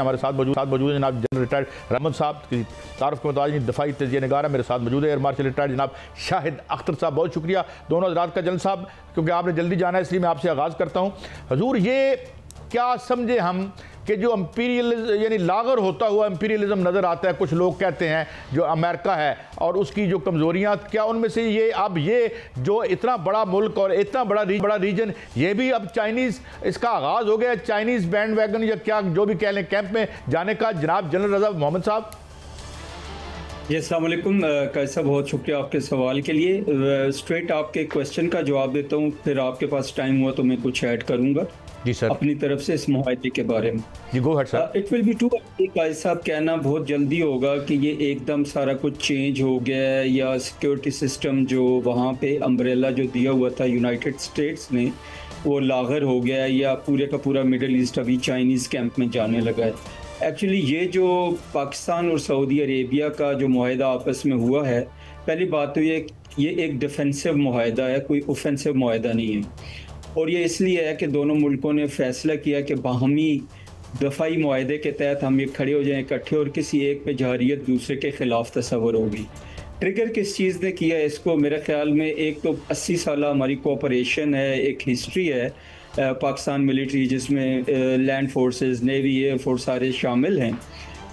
हमारे साथ मौजूद है जनाब जनरल रिटायर्ड रहमत साहब की तारफ़ के मुताबिक दफ़ाई तजिया नगार मेरे साथ मौजूद है एयर मार्शल रिटायर्ड जनाब शाहिद अख्तर साहब। बहुत शुक्रिया दोनों हज़रात का। जनरल साहब, क्योंकि आपने जल्दी जाना है इसलिए मैं आपसे आगाज़ करता हूँ। हजूर, ये क्या समझे हम कि जो एम्पीरियलिज्म यानी लागर होता हुआ एम्पीरियलिज्म नज़र आता है, कुछ लोग कहते हैं जो अमेरिका है और उसकी जो कमज़ोरियाँ, क्या उनमें से ये अब ये जो इतना बड़ा मुल्क और इतना बड़ा रीजन, ये भी अब चाइनीज़ इसका आगाज़ हो गया, चाइनीज़ बैंड वैगन या क्या जो भी कह लें कैंप में जाने का? जनाब जनरल रज़ा मोहम्मद साहब। जी अस्सलाम वालेकुम कैसा, बहुत शुक्रिया आपके सवाल के लिए। स्ट्रेट आपके क्वेश्चन का जवाब देता हूँ, फिर आपके पास टाइम हुआ तो मैं कुछ ऐड करूँगा जी सर अपनी तरफ से इस मुआहदे के बारे में। जी go ahead sir. It will be to Quaid साहब, कहना बहुत जल्दी होगा कि ये एकदम सारा कुछ चेंज हो गया है या सिक्योरिटी सिस्टम जो वहाँ पे अम्ब्रेला जो दिया हुआ था यूनाइटेड स्टेट्स ने वो लागर हो गया है या पूरे का पूरा मिडल ईस्ट अभी चाइनीज़ कैंप में जाने लगा है। एक्चुअली ये जो पाकिस्तान और सऊदी अरेबिया का जो मुआहदा आपस में हुआ है, पहली बात तो ये एक डिफेंसिव मुआहदा है, कोई ऑफेंसिव मुआहदा नहीं है। और ये इसलिए है कि दोनों मुल्कों ने फैसला किया कि बाहमी दफ़ाई मुआहदे के तहत हम ये खड़े हो जाएं इकट्ठे और किसी एक पे जहरियत दूसरे के ख़िलाफ़ तस्वर होगी। ट्रिगर किस चीज़ ने किया इसको? मेरे ख्याल में एक तो 80 साल हमारी कोऑपरेशन है, एक हिस्ट्री है पाकिस्तान मिलिट्री जिसमें land forces, navy, air force सारे शामिल हैं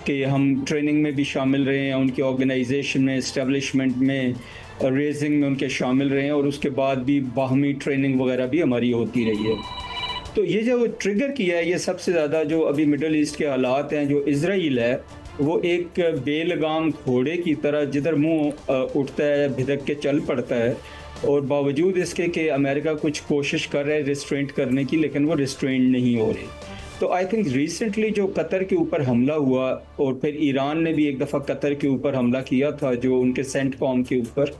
कि हम ट्रेनिंग में भी शामिल रहे हैं, उनकी ऑर्गेनाइजेशन में, इस्टेब्लिशमेंट में, रेजिंग में उनके शामिल रहे हैं और उसके बाद भी बाहमी ट्रेनिंग वगैरह भी हमारी होती रही है। तो ये जो ट्रिगर किया है, ये सबसे ज़्यादा जो अभी मिडल ईस्ट के हालात हैं, जो इजराइल है वो एक बेलगाम घोड़े की तरह जिधर मुंह उठता है भिदक के चल पड़ता है, और बावजूद इसके कि अमेरिका कुछ कोशिश कर रहा है रिस्ट्रेंट करने की, लेकिन वो रिस्ट्रेंट नहीं हो रही। तो आई थिंक रिसेंटली जो कतर के ऊपर हमला हुआ और फिर ईरान ने भी एक दफ़ा कतर के ऊपर हमला किया था, जो उनके सेंटकॉम के ऊपर,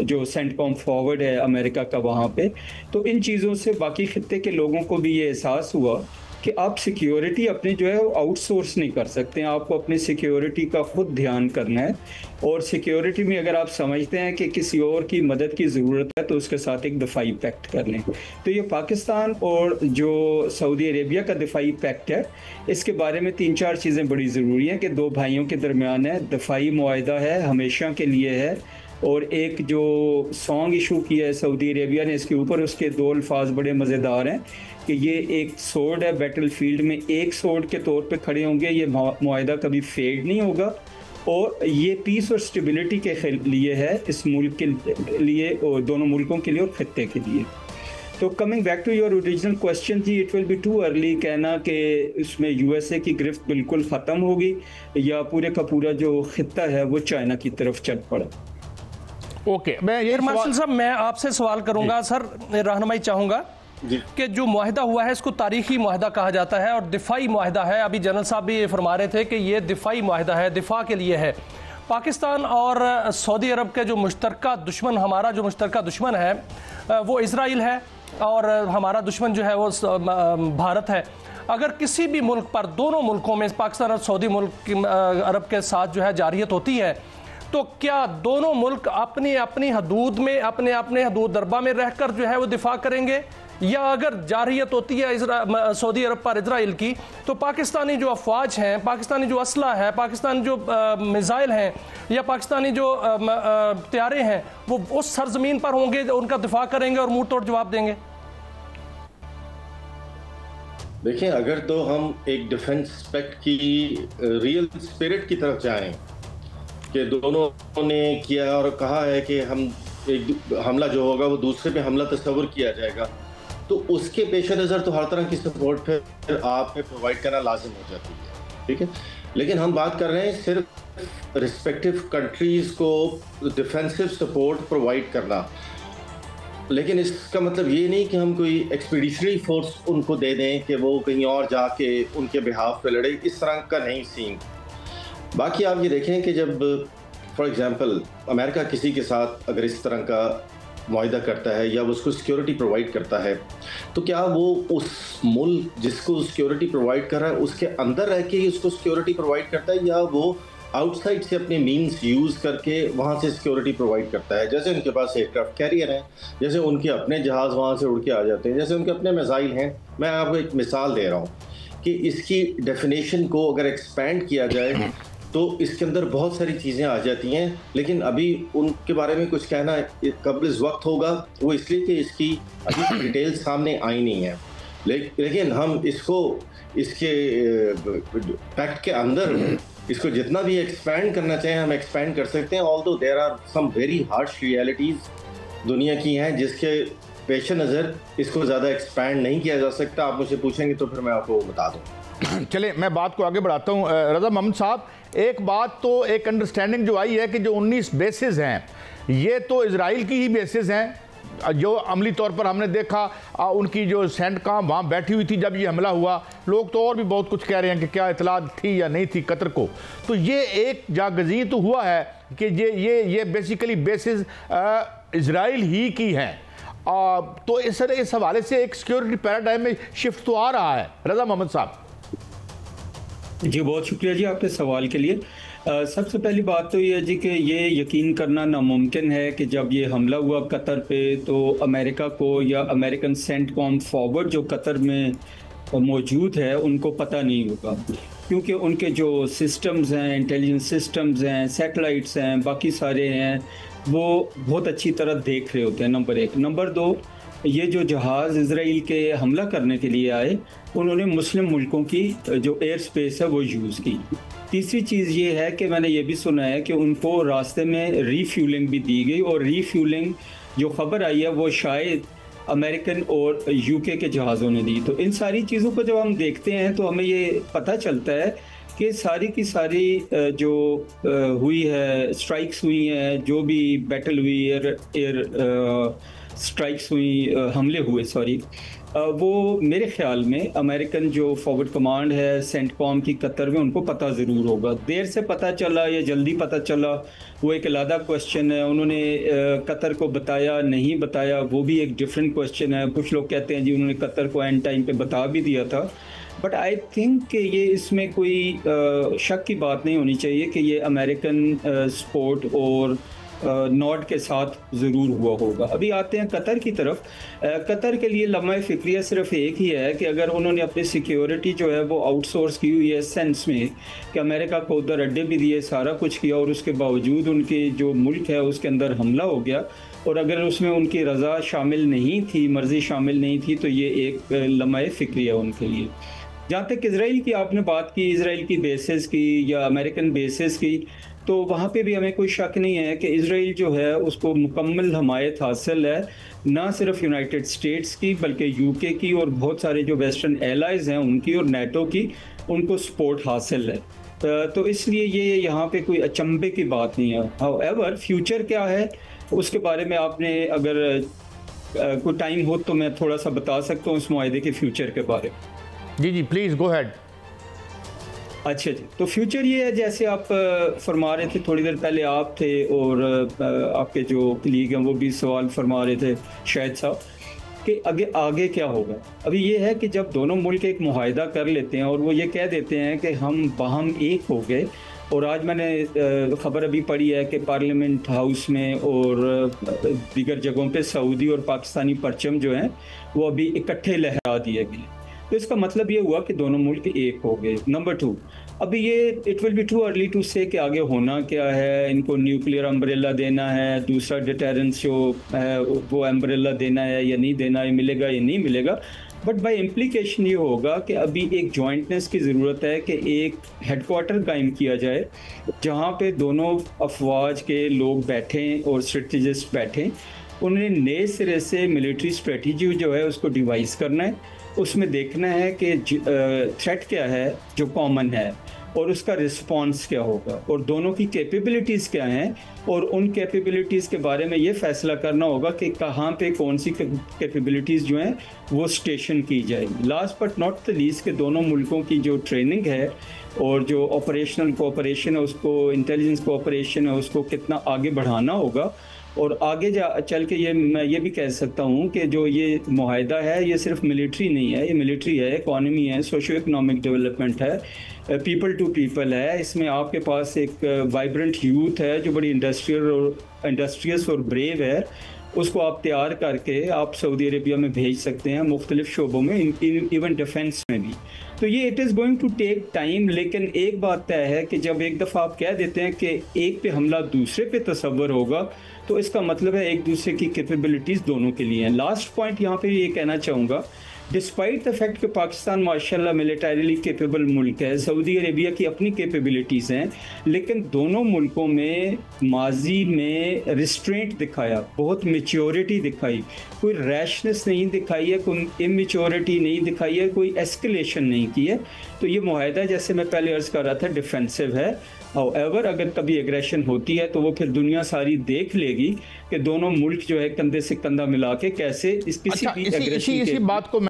जो सेंटकॉम फॉरवर्ड है अमेरिका का वहाँ पे, तो इन चीज़ों से बाकी खित्ते के लोगों को भी ये एहसास हुआ कि आप सिक्योरिटी अपनी जो है वो आउटसोर्स नहीं कर सकते हैं, आपको अपनी सिक्योरिटी का खुद ध्यान करना है। और सिक्योरिटी में अगर आप समझते हैं कि किसी और की मदद की ज़रूरत है तो उसके साथ एक दफ़ाई पैक्ट कर लें। तो ये पाकिस्तान और जो सऊदी अरेबिया का दफ़ाई पैक्ट है, इसके बारे में 3-4 चीज़ें बड़ी ज़रूरी हैं कि दो भाइयों के दरमियान है, दफ़ाई मुआहदा है, हमेशा के लिए है। और एक जो सॉन्ग इशू किया है सऊदी अरेबिया ने इसके ऊपर, उसके 2 अल्फाज बड़े मज़ेदार हैं कि ये एक सोर्ड है, बैटल फील्ड में एक सोर्ड के तौर पे खड़े होंगे, ये मुआहदा कभी फेड नहीं होगा, और ये पीस और स्टेबिलिटी के लिए है, इस मुल्क के लिए और दोनों मुल्कों के लिए और खत्ते के लिए। तो coming back to your original question जी, it will be too early कहना कि इसमें यूएसए की गिरफ्त बिल्कुल ख़त्म होगी या पूरे का पूरा जो खित्ता है वो चाइना की तरफ चल पड़ा। ओके, मैं ये मार्शल साहब मैं आपसे सवाल करूंगा सर, रहनुमाई चाहूंगा कि जो मुआहदा हुआ है इसको तारीखी मुआहदा कहा जाता है और दिफाई मुआहदा है। अभी जनरल साहब भी फरमा रहे थे कि ये दिफाई मुआहदा है, दिफा के लिए है। पाकिस्तान और सऊदी अरब के जो मुश्तरका दुश्मन, हमारा जो मुश्तरका दुश्मन है वो इजराइल है और हमारा दुश्मन जो है वो भारत है। अगर किसी भी मुल्क पर, दोनों मुल्कों में, पाकिस्तान और सऊदी मुल्क अरब के साथ जो है जारियत होती है, तो क्या दोनों मुल्क अपनी अपनी हदूद में, अपने अपने हदूद दरबा में रहकर जो है वो दिफा करेंगे, या अगर जारियत होती है सऊदी अरब पर इजराइल की, तो पाकिस्तानी जो अफवाज हैं, पाकिस्तानी जो असला है, पाकिस्तानी जो मिसाइल हैं या पाकिस्तानी जो तैयारे हैं, वो उस सरजमीन पर होंगे, उनका दिफा करेंगे और मुंह तोड़ जवाब देंगे? देखिए, अगर तो हम एक डिफेंस पैक्ट की रियल स्पिरिट की तरफ जाएं कि दोनों ने किया और कहा है कि हम एक हमला जो होगा वो दूसरे पे हमला तस्वर किया जाएगा, तो उसके पेश नज़र तो हर तरह की सपोर्ट फिर आप पे प्रोवाइड करना लाजिम हो जाती है, ठीक है। लेकिन हम बात कर रहे हैं सिर्फ रिस्पेक्टिव कंट्रीज़ को डिफेंसिव सपोर्ट प्रोवाइड करना, लेकिन इसका मतलब ये नहीं कि हम कोई एक्सपीडिशनरी फोर्स उनको दे दें कि वो कहीं और जाके उनके बिहाफ पे लड़े, इस तरह का नहीं सीन। बाकी आप ये देखें कि जब फॉर एग्ज़ाम्पल अमेरिका किसी के साथ अगर इस तरह का मुआहदा करता है या वो उसको सिक्योरिटी प्रोवाइड करता है, तो क्या वो उस मुल्क जिसको सिक्योरिटी प्रोवाइड कर रहा है उसके अंदर रह के ही उसको सिक्योरिटी प्रोवाइड करता है, या वो आउटसाइड से अपने मीन्स यूज़ करके वहाँ से सिक्योरिटी प्रोवाइड करता है? जैसे उनके पास एयरक्राफ्ट कैरियर हैं, जैसे उनके अपने जहाज़ वहाँ से उड़ के आ जाते हैं, जैसे उनके अपने मिसाइल हैं। मैं आपको एक मिसाल दे रहा हूँ कि इसकी डेफिनेशन को अगर एक्सपैंड किया जाए तो इसके अंदर बहुत सारी चीज़ें आ जाती हैं, लेकिन अभी उनके बारे में कुछ कहना कब इस वक्त होगा, वो इसलिए कि इसकी अभी डिटेल सामने आई नहीं है। लेकिन हम इसके फैक्ट के अंदर इसको जितना भी एक्सपैंड करना चाहें हम एक्सपैंड कर सकते हैं। Although there are some very harsh realities दुनिया की हैं जिसके पेश नज़र इसको ज़्यादा एक्सपैंड नहीं किया जा सकता। आप मुझे पूछेंगे तो फिर मैं आपको बता दूँ। चले मैं बात को आगे बढ़ाता हूँ। रज़ा मोहम्मद साहब, एक बात तो एक अंडरस्टैंडिंग जो आई है कि जो 19 बेसिस हैं ये तो इजराइल की ही बेसिस हैं, जो अमली तौर पर हमने देखा उनकी जो सेंटकॉम वहाँ बैठी हुई थी जब ये हमला हुआ। लोग तो और भी बहुत कुछ कह रहे हैं कि क्या इतला थी या नहीं थी कतर को। तो ये एक जागज़ी तो हुआ है कि ये बेसिकली बेसिस इजराइल ही की हैं। तो इस हवाले से एक सिक्योरिटी पैराडाइम में शिफ्ट तो आ रहा है। रज़ा मोहम्मद साहब जी, बहुत शुक्रिया जी आपके सवाल के लिए। सबसे पहली बात तो ये है जी कि ये यकीन करना नामुमकिन है कि जब ये हमला हुआ कतर पे तो अमेरिका को या अमेरिकन सेंटकॉम फॉरवर्ड जो कतर में मौजूद है उनको पता नहीं होगा, क्योंकि उनके जो सिस्टम्स हैं, इंटेलिजेंस सिस्टम्स हैं, सैटेलाइट्स हैं, बाकी सारे हैं, वो बहुत अच्छी तरह देख रहे होते हैं, नंबर एक। नंबर दो, ये जो जहाज़ इजराइल के हमला करने के लिए आए उन्होंने मुस्लिम मुल्कों की जो एयर स्पेस है वो यूज़ की। तीसरी चीज़ ये है कि मैंने ये भी सुना है कि उनको रास्ते में रीफ्यूलिंग भी दी गई, और रीफ्यूलिंग जो खबर आई है वो शायद अमेरिकन और यूके के जहाज़ों ने दी। तो इन सारी चीज़ों को जब हम देखते हैं तो हमें ये पता चलता है कि सारी की सारी जो हुई है, स्ट्राइक्स हुई हैं, जो भी बैटल हुई, एयर स्ट्राइक्स हुई, हमले हुए, वो मेरे ख्याल में अमेरिकन जो फॉरवर्ड कमांड है सेंटकॉम की कतर में उनको पता ज़रूर होगा। देर से पता चला या जल्दी पता चला वो एक अलग क्वेश्चन है। उन्होंने कतर को बताया नहीं बताया वो भी एक डिफरेंट क्वेश्चन है। कुछ लोग कहते हैं जी उन्होंने कतर को एंड टाइम पे बता भी दिया था, बट आई थिंक कि ये इसमें कोई शक की बात नहीं होनी चाहिए कि ये अमेरिकन सपोर्ट और नॉर्ड के साथ ज़रूर हुआ होगा। अभी आते हैं कतर की तरफ। कतर के लिए लम्हा फ़िक्रिया सिर्फ एक ही है कि अगर उन्होंने अपनी सिक्योरिटी जो है वो आउटसोर्स की हुई है, सेंस में कि अमेरिका को उधर अड्डे भी दिए, सारा कुछ किया, और उसके बावजूद उनके जो मुल्क है उसके अंदर हमला हो गया, और अगर उसमें उनकी रज़ा शामिल नहीं थी, मर्ज़ी शामिल नहीं थी, तो ये एक लम्हा फ़िक्रिया उनके लिए। जहाँ तक इसराइल की आपने बात की, इसराइल की बेसिस की या अमेरिकन बेसिस की, तो वहाँ पे भी हमें कोई शक नहीं है कि इसराइल जो है उसको मुकम्मल हमायत हासिल है, ना सिर्फ यूनाइटेड स्टेट्स की बल्कि यूके की और बहुत सारे जो वेस्टर्न एलाइज हैं उनकी और नेटो की, उनको सपोर्ट हासिल है। तो इसलिए ये यहाँ पे कोई अचंभे की बात नहीं है। हाउएवर फ्यूचर क्या है उसके बारे में आपने अगर कोई टाइम हो तो मैं थोड़ा सा बता सकता हूँ इस मुआहदे के फ्यूचर के बारे में। जी प्लीज़ गो हेड। अच्छा जी, तो फ्यूचर ये है जैसे आप फरमा रहे थे, थोड़ी देर पहले आप थे और आपके जो कलीग हैं वो भी सवाल फरमा रहे थे शाहिद साहब कि आगे क्या होगा। अभी ये है कि जब दोनों मुल्क एक मुआहदा कर लेते हैं और वो ये कह देते हैं कि हम बाहम एक हो गए, और आज मैंने खबर अभी पढ़ी है कि पार्लियामेंट हाउस में और दीगर जगहों पे सऊदी और पाकिस्तानी परचम जो हैं वो अभी इकट्ठे लहरा दिए गए, तो इसका मतलब ये हुआ कि दोनों मुल्क एक हो गए। नंबर 2, अभी ये it will be too early to say कि आगे होना क्या है। इनको न्यूक्लियर अम्ब्रेला देना है, दूसरा डिटेरेंस जो है वो अम्ब्रेला देना है या नहीं देना है, मिलेगा या नहीं मिलेगा। बट बाय इम्प्लीकेशन ये होगा कि अभी एक जॉइंटनेस की ज़रूरत है कि एक हेडक्वार्टर कायम किया जाए जहाँ पे दोनों अफवाज के लोग बैठें और स्ट्रेटजिस्ट बैठें। उन्हें नए सिरे से मिलिट्री स्ट्रेटजी जो है उसको डिवाइस करना है, उसमें देखना है कि थ्रेट क्या है जो कॉमन है और उसका रिस्पांस क्या होगा और दोनों की कैपेबिलिटीज़ क्या हैं, और उन कैपेबिलिटीज़ के बारे में ये फैसला करना होगा कि कहाँ पे कौन सी कैपेबिलिटीज़ जो हैं वो स्टेशन की जाएगी। Last but not the least के दोनों मुल्कों की जो ट्रेनिंग है और जो ऑपरेशनल कोऑपरेशन है उसको, इंटेलिजेंस कोऑपरेशन है उसको कितना आगे बढ़ाना होगा। और आगे चल के मैं ये भी कह सकता हूँ कि जो ये मुआहदा है ये सिर्फ मिलिट्री नहीं है, ये मिलिट्री है, इकॉनमी है, सोशो इकनॉमिक डेवलपमेंट है, पीपल टू पीपल है। इसमें आपके पास एक वाइब्रेंट यूथ है जो बड़ी इंडस्ट्रियस और ब्रेव है, उसको आप तैयार करके आप सऊदी अरेबिया में भेज सकते हैं मुख्तलिफ शोबों में, इवन डिफेंस में भी। तो ये it is going to take time. लेकिन एक बात तय है कि जब एक दफ़ा आप कह देते हैं कि एक पे हमला दूसरे पे तसव्वुर होगा, तो इसका मतलब है एक दूसरे की कैपेबिलिटीज़ दोनों के लिए हैं। लास्ट पॉइंट यहाँ पे ये कहना चाहूँगा, डिस्पाइट द फैक्ट कि पाकिस्तान माशाल्लाह मिलिटरीली कैपेबल मुल्क है, सऊदी अरेबिया की अपनी कैपेबिलिटीज़ हैं, लेकिन दोनों मुल्कों में माजी में रिस्ट्रेंट दिखाया, बहुत मेच्योरिटी दिखाई, कोई रैशनेस नहीं दिखाई है, कोई इमेच्योरिटी नहीं दिखाई है, कोई एस्केलेशन नहीं की है। तो ये मुआहदा जैसे मैं पहले अर्ज़ कर रहा था डिफेंसिव है। हाउएवर अगर कभी एग्रेशन होती है तो वो फिर दुनिया सारी देख लेगी कि दोनों मुल्क जो है कंधे से कंधा मिला के कैसे इस किसी भी एग्रेशन इसी बात को